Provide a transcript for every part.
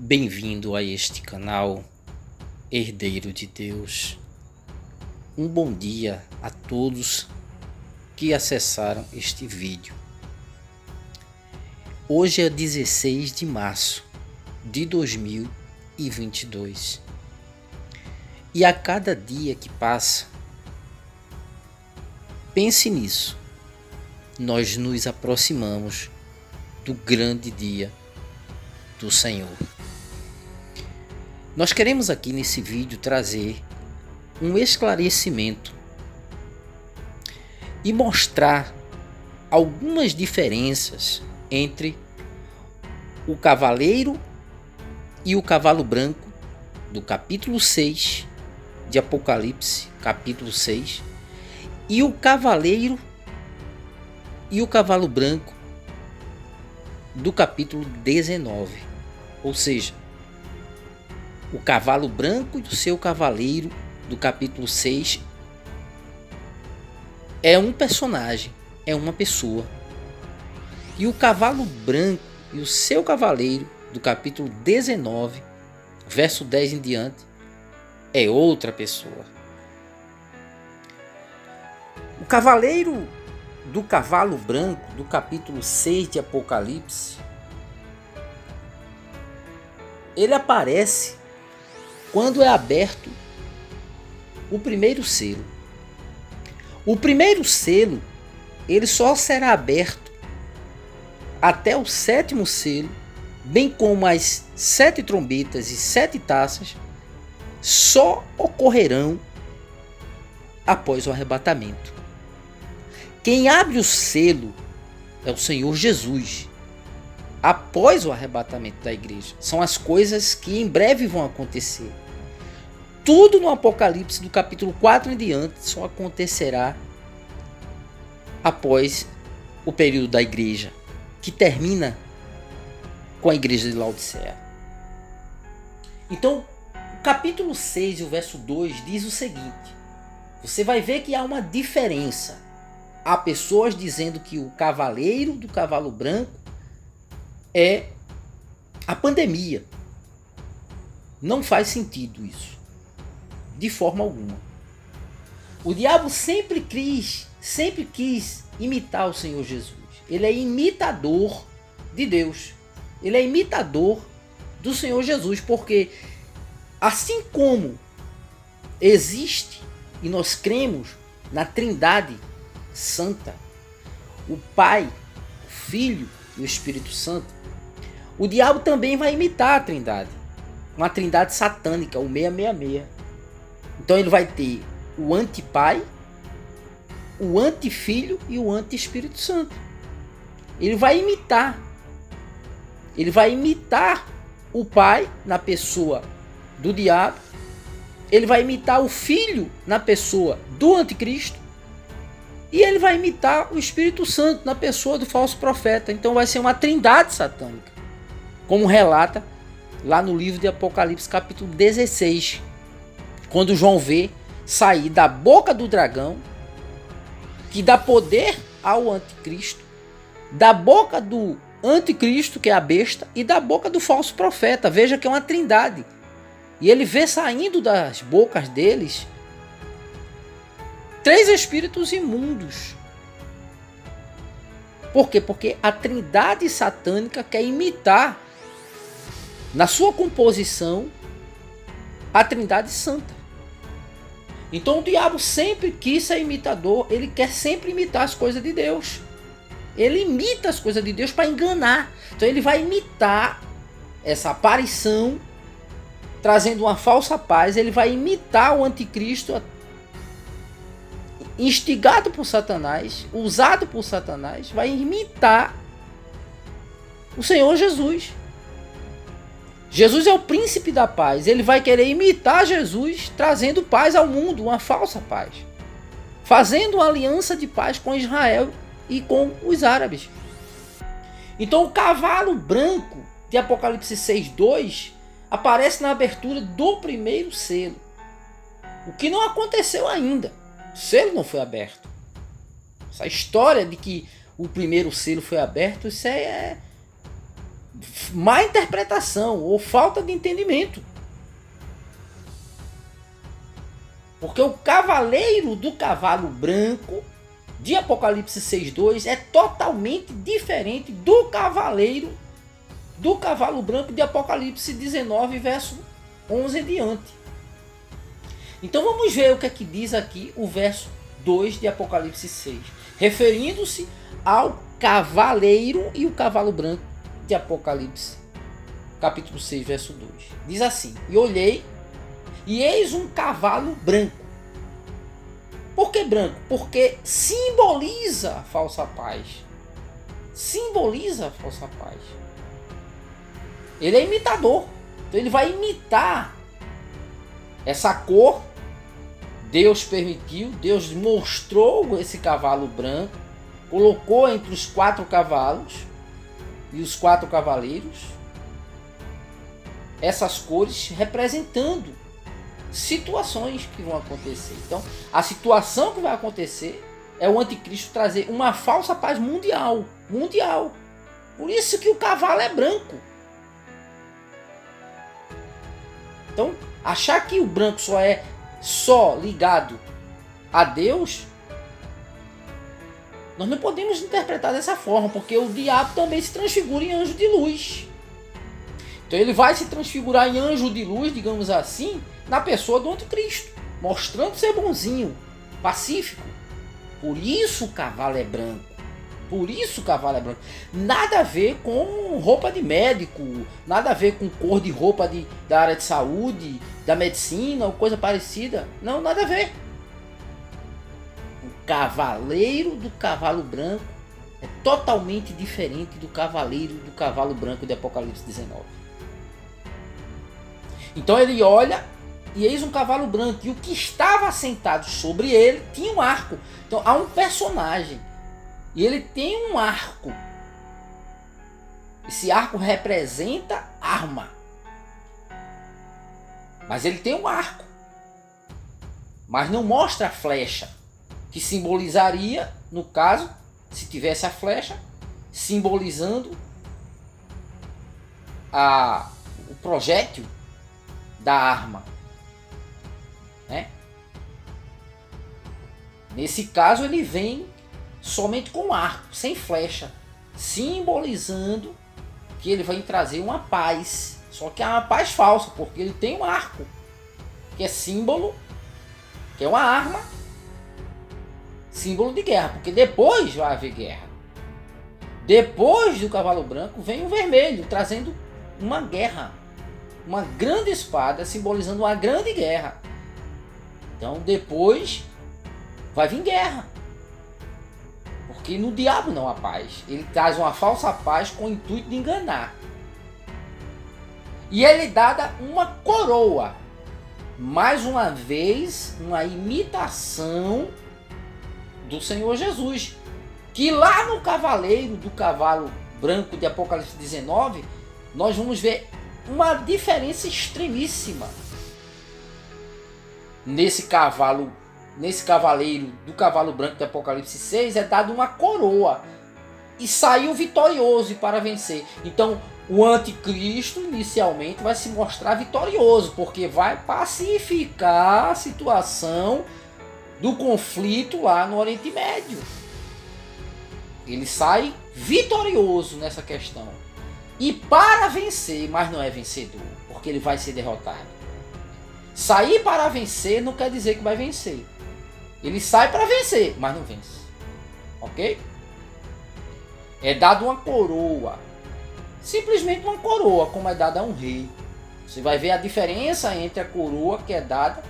Bem-vindo a este canal, Herdeiro de Deus. Um bom dia a todos que acessaram este vídeo. Hoje é 16 de março de 2022 e a cada dia que passa, pense nisso, nós nos aproximamos do grande dia do Senhor. Nós queremos aqui nesse vídeo trazer um esclarecimento e mostrar algumas diferenças entre o cavaleiro e o cavalo branco do capítulo 6 de Apocalipse, capítulo 6, e o cavaleiro e o cavalo branco do capítulo 19, ou seja, o cavalo branco e o seu cavaleiro do capítulo 6 é um personagem, é uma pessoa. E o cavalo branco e o seu cavaleiro do capítulo 19, verso 10 em diante, é outra pessoa. O cavaleiro do cavalo branco do capítulo 6 de Apocalipse, ele aparece quando é aberto o primeiro selo. O primeiro selo, ele só será aberto até o sétimo selo, bem como as 7 trombetas e 7 taças, só ocorrerão após o arrebatamento. Quem abre o selo é o Senhor Jesus, após o arrebatamento da igreja. São as coisas que em breve vão acontecer. Tudo no Apocalipse do capítulo 4 em diante só acontecerá após o período da igreja, que termina com a igreja de Laodiceia. Então, o capítulo 6 e o verso 2 diz o seguinte: você vai ver que há uma diferença. Há pessoas dizendo que o cavaleiro do cavalo branco é a pandemia. Não faz sentido isso, de forma alguma. O diabo sempre quis imitar o Senhor Jesus. Ele é imitador de Deus. Ele é imitador do Senhor Jesus, porque assim como existe e nós cremos na Trindade Santa, o Pai, o Filho e o Espírito Santo, o diabo também vai imitar a Trindade, uma Trindade satânica, o 666. Então ele vai ter o antipai, o antifilho e o anti-Espírito Santo. Ele vai imitar o Pai na pessoa do diabo, ele vai imitar o Filho na pessoa do anticristo, e ele vai imitar o Espírito Santo na pessoa do falso profeta. Então vai ser uma trindade satânica, como relata lá no livro de Apocalipse capítulo 16, quando João vê sair da boca do dragão, que dá poder ao anticristo, da boca do anticristo, que é a besta, e da boca do falso profeta. Veja que é uma trindade. E ele vê saindo das bocas deles 3 espíritos imundos. Por quê? Porque a trindade satânica quer imitar, na sua composição, a Trindade Santa. Então o diabo sempre quis ser imitador, ele quer sempre imitar as coisas de Deus. Ele imita as coisas de Deus para enganar. Então ele vai imitar essa aparição, trazendo uma falsa paz. Ele vai imitar o anticristo, instigado por Satanás, usado por Satanás, vai imitar o Senhor Jesus. Jesus é o príncipe da paz. Ele vai querer imitar Jesus, trazendo paz ao mundo, uma falsa paz, fazendo uma aliança de paz com Israel e com os árabes. Então o cavalo branco de Apocalipse 6:2 aparece na abertura do primeiro selo, o que não aconteceu ainda. O selo não foi aberto. Essa história de que o primeiro selo foi aberto, isso é má interpretação ou falta de entendimento. Porque o cavaleiro do cavalo branco de Apocalipse 6:2 é totalmente diferente do cavaleiro do cavalo branco de Apocalipse 19, verso 11 em diante. Então vamos ver o que é que diz aqui o verso 2 de Apocalipse 6, referindo-se ao cavaleiro e o cavalo branco de Apocalipse, capítulo 6, verso 2. Diz assim: E olhei, e eis um cavalo branco. Por que branco? Porque simboliza a falsa paz. Simboliza a falsa paz. Ele é imitador. Então ele vai imitar essa cor. Deus permitiu, Deus mostrou esse cavalo branco, colocou entre os 4 cavalos e os 4 cavaleiros essas cores representando situações que vão acontecer. Então, a situação que vai acontecer é o anticristo trazer uma falsa paz mundial. Mundial. Por isso que o cavalo é branco. Então, achar que o branco só ligado a Deus, nós não podemos interpretar dessa forma, porque o diabo também se transfigura em anjo de luz. Então ele vai se transfigurar em anjo de luz, digamos assim, na pessoa do anticristo, mostrando ser bonzinho, pacífico. Por isso o cavalo é branco. Por isso o cavalo é branco. Nada a ver com roupa de médico, nada a ver com cor de roupa da área de saúde, da medicina ou coisa parecida. Não, nada a ver. O cavaleiro do cavalo branco é totalmente diferente do cavaleiro do cavalo branco de Apocalipse 19. Então ele olha e eis um cavalo branco, e o que estava sentado sobre ele tinha um arco. Então há um personagem e ele tem um arco. Esse arco representa arma. Mas ele tem um arco. Mas não mostra a flecha, que simbolizaria, no caso, se tivesse a flecha, simbolizando o projétil da arma, né? Nesse caso ele vem somente com arco, sem flecha, simbolizando que ele vai trazer uma paz, só que é uma paz falsa, porque ele tem um arco, que é símbolo, que é uma arma, símbolo de guerra, porque depois vai haver guerra. Depois do cavalo branco vem o vermelho, trazendo uma guerra, uma grande espada, simbolizando uma grande guerra. Então depois vai vir guerra, porque no diabo não há paz. Ele traz uma falsa paz com o intuito de enganar. E ele dá uma coroa, mais uma vez uma imitação do Senhor Jesus, que lá no cavaleiro do cavalo branco de Apocalipse 19 nós vamos ver uma diferença extremíssima. Nesse cavaleiro do cavalo branco de Apocalipse 6 é dado uma coroa e saiu vitorioso para vencer. Então o anticristo inicialmente vai se mostrar vitorioso, porque vai pacificar a situação do conflito lá no Oriente Médio. Ele sai vitorioso nessa questão. E para vencer, mas não é vencedor, porque ele vai ser derrotado. Sair para vencer não quer dizer que vai vencer. Ele sai para vencer, mas não vence. Ok? É dado uma coroa. Simplesmente uma coroa, como é dada a um rei. Você vai ver a diferença entre a coroa que é dada,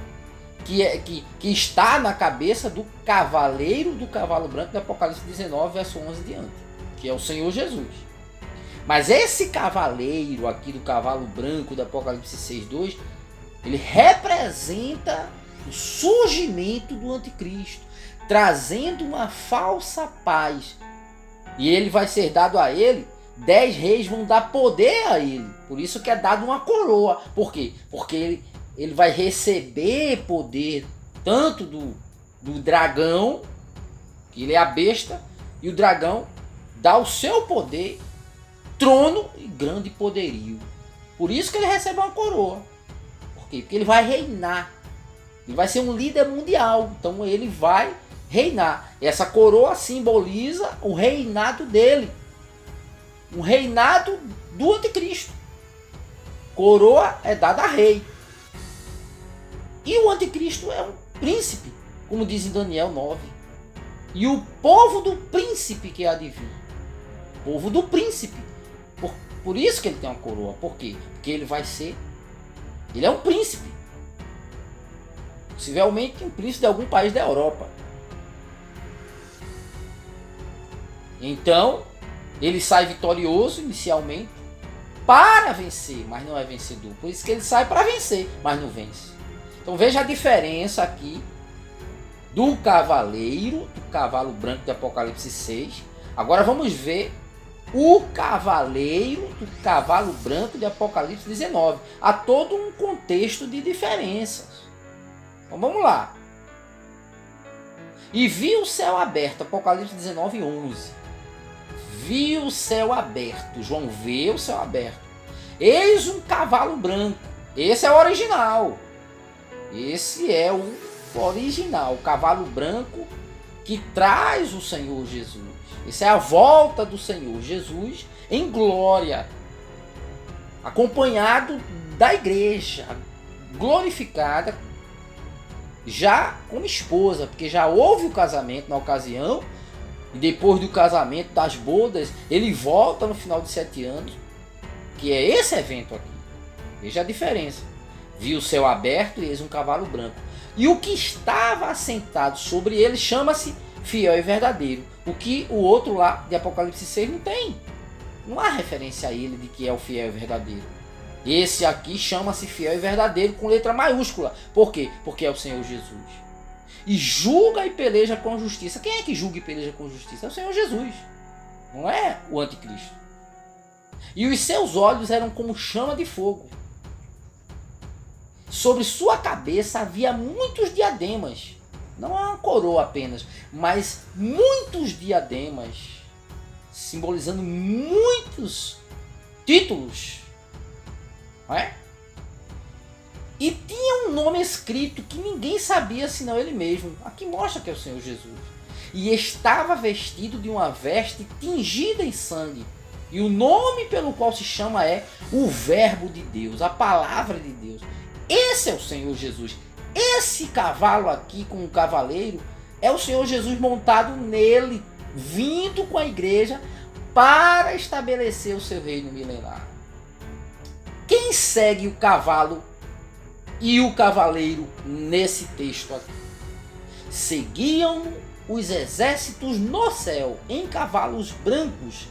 que está na cabeça do cavaleiro do cavalo branco do Apocalipse 19, verso 11 diante, que é o Senhor Jesus. Mas esse cavaleiro aqui do cavalo branco do Apocalipse 6:2, ele representa o surgimento do anticristo, trazendo uma falsa paz. E ele vai ser dado a ele, 10 reis vão dar poder a ele. Por isso que é dado uma coroa. Por quê? Porque ele vai receber poder tanto do dragão, que ele é a besta, e o dragão dá o seu poder trono e grande poderio. Por isso que ele recebe uma coroa. Por quê? Porque ele vai reinar. Ele vai ser um líder mundial. Então ele vai reinar. E essa coroa simboliza o reinado dele. Um reinado do anticristo. Coroa é dada a rei. E o anticristo é um príncipe, como diz em Daniel 9. E o povo do príncipe que há de vir. Povo do príncipe. Por isso que ele tem uma coroa. Por quê? Porque ele vai ser... Ele é um príncipe. Possivelmente um príncipe de algum país da Europa. Então, ele sai vitorioso inicialmente para vencer, mas não é vencedor. Por isso que ele sai para vencer, mas não vence. Então veja a diferença aqui do cavaleiro, do cavalo branco de Apocalipse 6. Agora vamos ver o cavaleiro do cavalo branco de Apocalipse 19. Há todo um contexto de diferenças. Então vamos lá. E vi o céu aberto, Apocalipse 19, 11. Vi o céu aberto, João vê o céu aberto. Eis um cavalo branco. Esse é o original. Esse é o original, o cavalo branco que traz o Senhor Jesus. Essa é a volta do Senhor Jesus em glória, acompanhado da igreja glorificada, já como esposa, porque já houve o casamento na ocasião, e depois do casamento, das bodas, ele volta no final de 7 anos, que é esse evento aqui. Veja a diferença. Vi o céu aberto e eis um cavalo branco. E o que estava assentado sobre ele chama-se fiel e verdadeiro. O que o outro lá de Apocalipse 6 não tem. Não há referência a ele de que é o fiel e verdadeiro. Esse aqui chama-se fiel e verdadeiro com letra maiúscula. Por quê? Porque é o Senhor Jesus. E julga e peleja com justiça. Quem é que julga e peleja com justiça? É o Senhor Jesus. Não é o anticristo. E os seus olhos eram como chama de fogo. Sobre sua cabeça havia muitos diademas. Não é uma coroa apenas, mas muitos diademas, simbolizando muitos títulos. Não é? E tinha um nome escrito que ninguém sabia senão ele mesmo. Aqui mostra que é o Senhor Jesus. E estava vestido de uma veste tingida em sangue. E o nome pelo qual se chama é o Verbo de Deus, a Palavra de Deus. Esse é o Senhor Jesus. Esse cavalo aqui com o cavaleiro é o Senhor Jesus montado nele, vindo com a igreja para estabelecer o seu reino milenar. Quem segue o cavalo e o cavaleiro nesse texto aqui? Seguiam os exércitos no céu em cavalos brancos,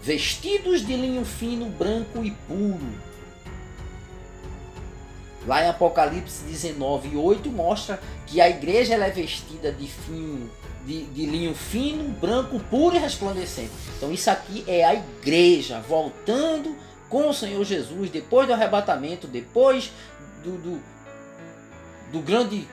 vestidos de linho fino, branco e puro. Lá em Apocalipse 19, 8 mostra que a igreja ela é vestida de linho fino, branco, puro e resplandecente. Então isso aqui é a igreja voltando com o Senhor Jesus depois do arrebatamento, depois do grande,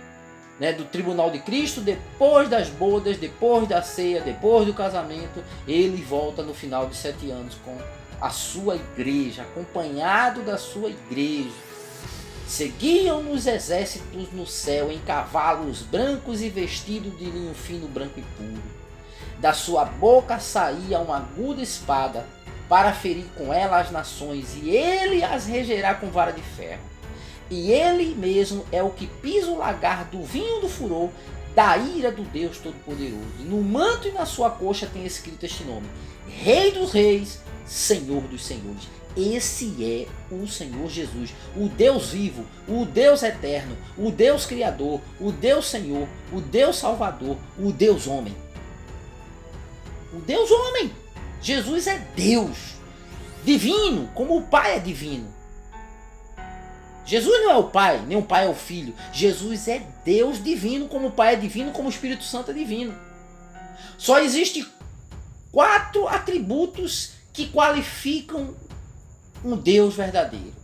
do tribunal de Cristo, depois das bodas, depois da ceia, depois do casamento. Ele volta no final de 7 anos com a sua igreja, acompanhado da sua igreja. Seguiam nos exércitos no céu em cavalos brancos e vestidos de linho fino, branco e puro. Da sua boca saía uma aguda espada para ferir com ela as nações, e ele as regerá com vara de ferro. E ele mesmo é o que pisa o lagar do vinho do furor da ira do Deus Todo-Poderoso. E no manto e na sua coxa tem escrito este nome: Rei dos Reis, Senhor dos Senhores. Esse é o Senhor Jesus, o Deus vivo, o Deus eterno, o Deus Criador, o Deus Senhor, o Deus Salvador, o Deus Homem. O Deus Homem. Jesus é Deus, divino, como o Pai é divino. Jesus não é o Pai, nem o Pai é o Filho. Jesus é Deus divino, como o Pai é divino, como o Espírito Santo é divino. Só existe 4 atributos que qualificam um Deus verdadeiro,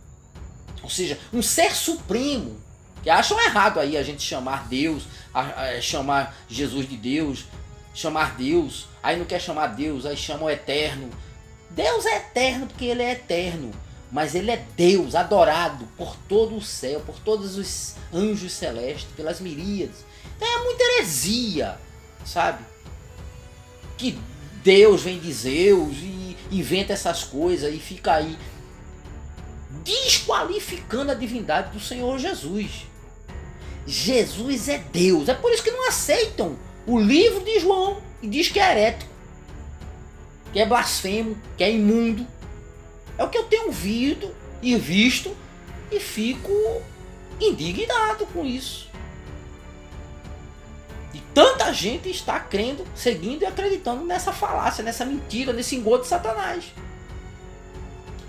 ou seja, um ser supremo, que acham errado aí a gente chamar Deus, chamar Jesus de Deus, chamar Deus, aí não quer chamar Deus, aí chama o eterno. Deus é eterno porque ele é eterno. Mas ele é Deus, adorado por todo o céu, por todos os anjos celestes, pelas miríades. Então é muita heresia, sabe? Que Deus vem de Zeus e inventa essas coisas e fica aí desqualificando a divindade do Senhor Jesus. Jesus é Deus. É por isso que não aceitam o livro de João e diz que é herético, que é blasfemo, que é imundo. É o que eu tenho ouvido e visto e fico indignado com isso. E tanta gente está crendo, seguindo e acreditando nessa falácia, nessa mentira, nesse engodo de Satanás.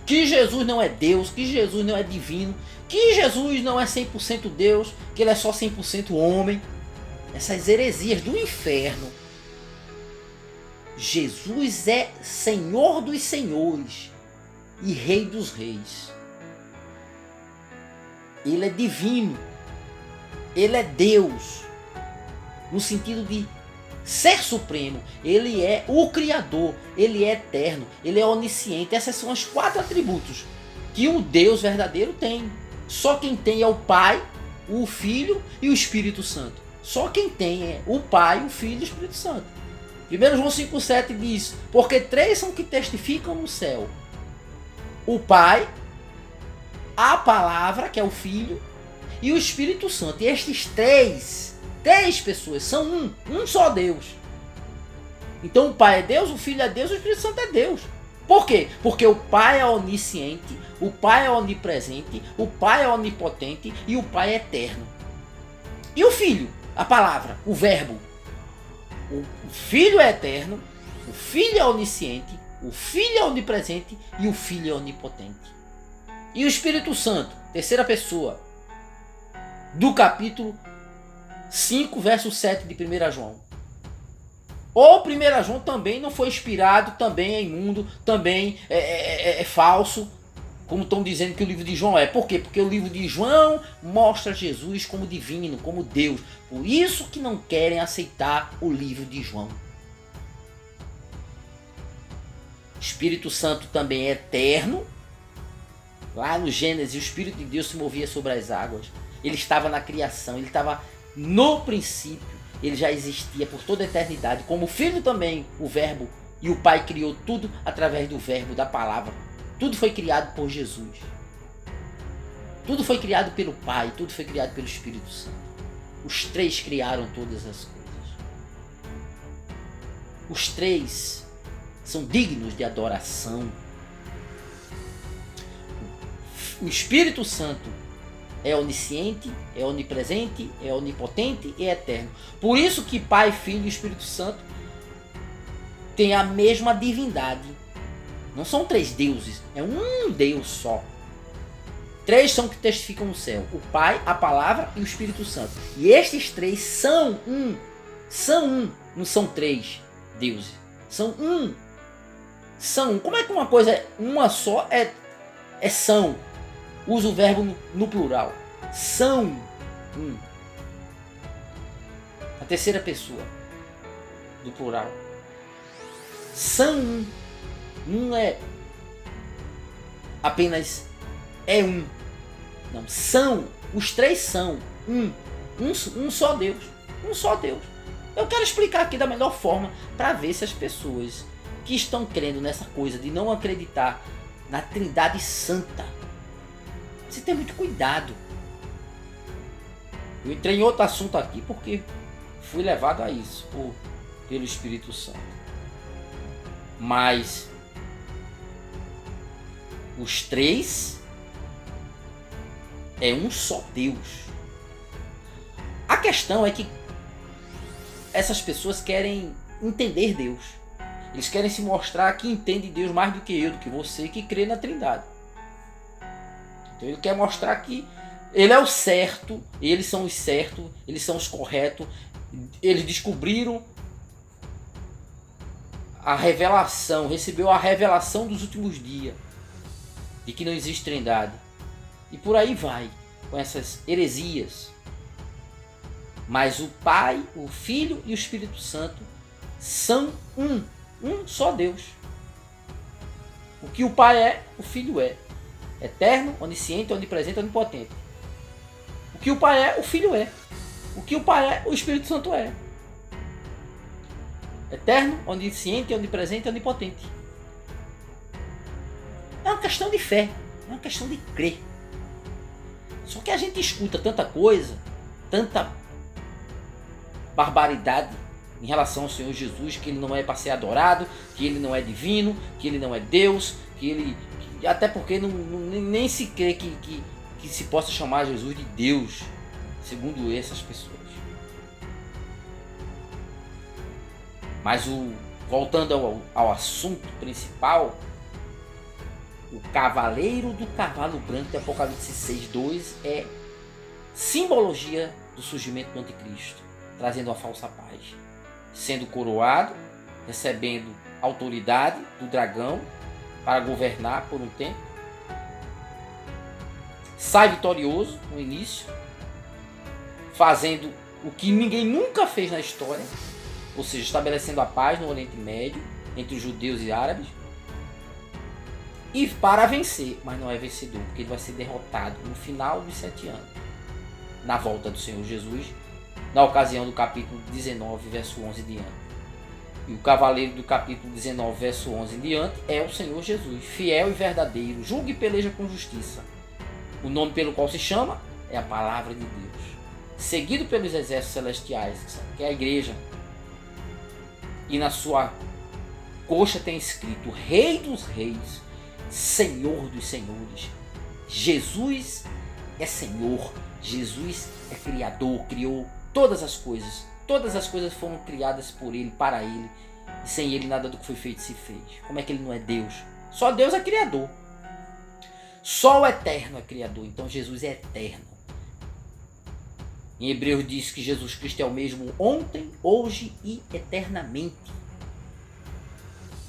Que Jesus não é Deus, que Jesus não é divino, que Jesus não é 100% Deus, que ele é só 100% homem. Essas heresias do inferno. Jesus é Senhor dos senhores e Rei dos reis. Ele é divino. Ele é Deus. No sentido de ser supremo. Ele é o Criador. Ele é eterno. Ele é onisciente. Esses são os 4 atributos que um Deus verdadeiro tem. Só quem tem é o Pai, o Filho e o Espírito Santo. Só quem tem é o Pai, o Filho e o Espírito Santo. 1 João 5,7 diz: porque 3 são que testificam no céu: o Pai, a Palavra, que é o Filho, e o Espírito Santo. E estes três pessoas são um só Deus. Então o Pai é Deus, o Filho é Deus, o Espírito Santo é Deus. Por quê? Porque o Pai é onisciente, o Pai é onipresente, o Pai é onipotente e o Pai é eterno. E o Filho, a Palavra, o Verbo. O Filho é eterno, o Filho é onisciente, o Filho é onipresente e o Filho é onipotente. E o Espírito Santo, terceira pessoa, do capítulo 5, verso 7 de 1 João. O 1 João também não foi inspirado, também é imundo, também é falso, como estão dizendo que o livro de João é. Por quê? Porque o livro de João mostra Jesus como divino, como Deus. Por isso que não querem aceitar o livro de João. O Espírito Santo também é eterno. Lá no Gênesis, o Espírito de Deus se movia sobre as águas. Ele estava na criação, ele estava no princípio. Ele já existia por toda a eternidade. Como o Filho também, o Verbo, e o Pai criou tudo através do Verbo, da Palavra. Tudo foi criado por Jesus. Tudo foi criado pelo Pai, tudo foi criado pelo Espírito Santo. Os três criaram todas as coisas. Os três são dignos de adoração. O Espírito Santo é onisciente, é onipresente, é onipotente e é eterno. Por isso que Pai, Filho e Espírito Santo têm a mesma divindade. Não são 3 deuses, é um Deus só. 3 são que testificam no céu: o Pai, a Palavra e o Espírito Santo. E estes 3 são um. São um. Não são 3 deuses. São um. São um. Como é que uma coisa é uma só é são? Usa o verbo no plural. São um. A terceira pessoa do plural. São um. Não é apenas é um. Não, são. Os 3 são um só Deus. Um só Deus. Eu quero explicar aqui da melhor forma para ver se as pessoas que estão crendo nessa coisa de não acreditar na Trindade Santa, você tem muito cuidado. Eu entrei em outro assunto aqui porque fui levado a isso pelo Espírito Santo. Mas os 3 é um só Deus. A questão é que essas pessoas querem entender Deus. Eles querem se mostrar que entende Deus mais do que eu, do que você, que crê na Trindade. Então ele quer mostrar que ele é o certo, eles são os certos, eles são os corretos. Eles descobriram a revelação, recebeu a revelação dos últimos dias, de que não existe Trindade. E por aí vai, com essas heresias. Mas o Pai, o Filho e o Espírito Santo são um só Deus. O que o Pai é, o Filho é. Eterno, onisciente, onipresente, onipotente. O que o Pai é, o Filho é. O que o Pai é, o Espírito Santo é. Eterno, onisciente, onipresente, onipotente. É uma questão de fé. É uma questão de crer. Só que a gente escuta tanta coisa, tanta barbaridade em relação ao Senhor Jesus, que ele não é para ser adorado, que ele não é divino, que ele não é Deus, que ele... Até porque nem se crê que se possa chamar Jesus de Deus, segundo essas pessoas. Mas voltando ao assunto principal, o cavaleiro do cavalo branco de Apocalipse 6:2 é simbologia do surgimento do anticristo, trazendo a falsa paz, sendo coroado, recebendo autoridade do dragão para governar por um tempo, sai vitorioso no início, fazendo o que ninguém nunca fez na história, ou seja, estabelecendo a paz no Oriente Médio entre os judeus e árabes, e para vencer, mas não é vencedor, porque ele vai ser derrotado no final dos 7 anos, na volta do Senhor Jesus, na ocasião do capítulo 19, verso 11 em diante. E o cavaleiro do capítulo 19, verso 11 em diante é o Senhor Jesus, fiel e verdadeiro, julga e peleja com justiça. O nome pelo qual se chama é a palavra de Deus, seguido pelos exércitos celestiais, que é a igreja. E na sua coxa tem escrito Rei dos Reis, Senhor dos Senhores. Jesus é Senhor, Jesus é Criador, criou todas as coisas. Todas as coisas foram criadas por Ele, para Ele. E sem Ele nada do que foi feito se fez. Como é que Ele não é Deus? Só Deus é Criador. Só o Eterno é Criador. Então Jesus é eterno. Em Hebreus diz que Jesus Cristo é o mesmo ontem, hoje e eternamente.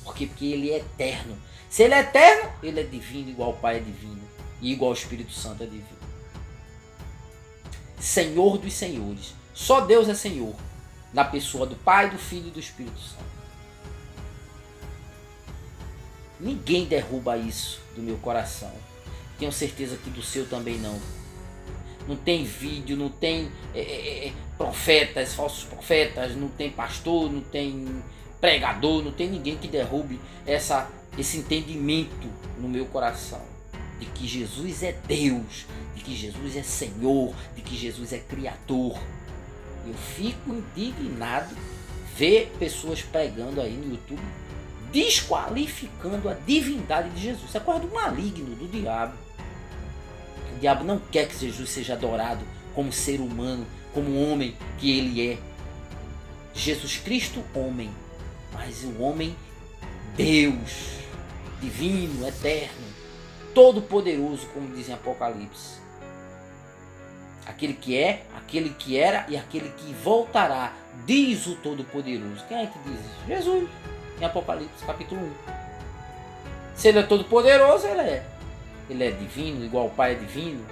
Por quê? Porque Ele é eterno. Se Ele é eterno, Ele é divino, igual o Pai é divino. E igual o Espírito Santo é divino. Senhor dos Senhores. Só Deus é Senhor, na pessoa do Pai, do Filho e do Espírito Santo. Ninguém derruba isso do meu coração. Tenho certeza que do seu também não. Não tem vídeo, não tem profetas, falsos profetas, não tem pastor, não tem pregador, não tem ninguém que derrube esse entendimento no meu coração. De que Jesus é Deus, de que Jesus é Senhor, de que Jesus é Criador. Eu fico indignado ver pessoas pregando aí no YouTube, desqualificando a divindade de Jesus. Isso é coisa do maligno, do diabo. O diabo não quer que Jesus seja adorado como ser humano, como homem que ele é. Jesus Cristo, homem, mas o homem, Deus, divino, eterno, todo-poderoso, como diz em Apocalipse. Aquele que é, aquele que era e aquele que voltará, diz o Todo-Poderoso. Quem é que diz isso? Jesus, em Apocalipse capítulo 1. Se ele é todo-poderoso, ele é divino, igual o Pai é divino.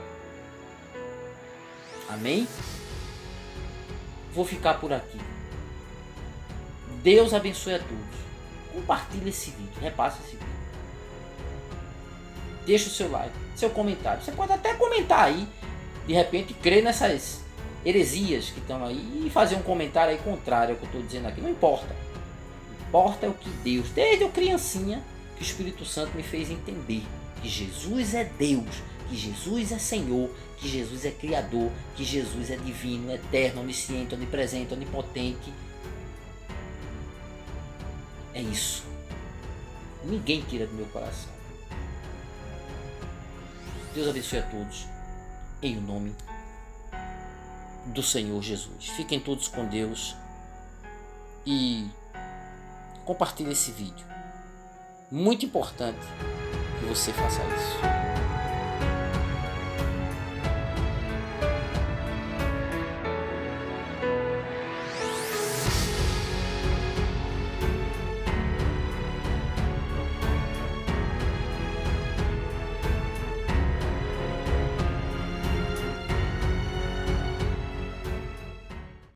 Amém? Vou ficar por aqui. Deus abençoe a todos. Compartilhe esse vídeo, repasse esse vídeo. Deixa o seu like, seu comentário. Você pode até comentar aí, de repente crer nessas heresias que estão aí e fazer um comentário aí contrário ao que eu estou dizendo aqui. Não importa. Importa é o que Deus, desde eu criancinha, que o Espírito Santo me fez entender. Que Jesus é Deus, que Jesus é Senhor, que Jesus é Criador, que Jesus é divino, eterno, onisciente, onipresente, onipotente. É isso. Ninguém tira do meu coração. Deus abençoe a todos. Em nome do Senhor Jesus. Fiquem todos com Deus e compartilhe esse vídeo. Muito importante que você faça isso.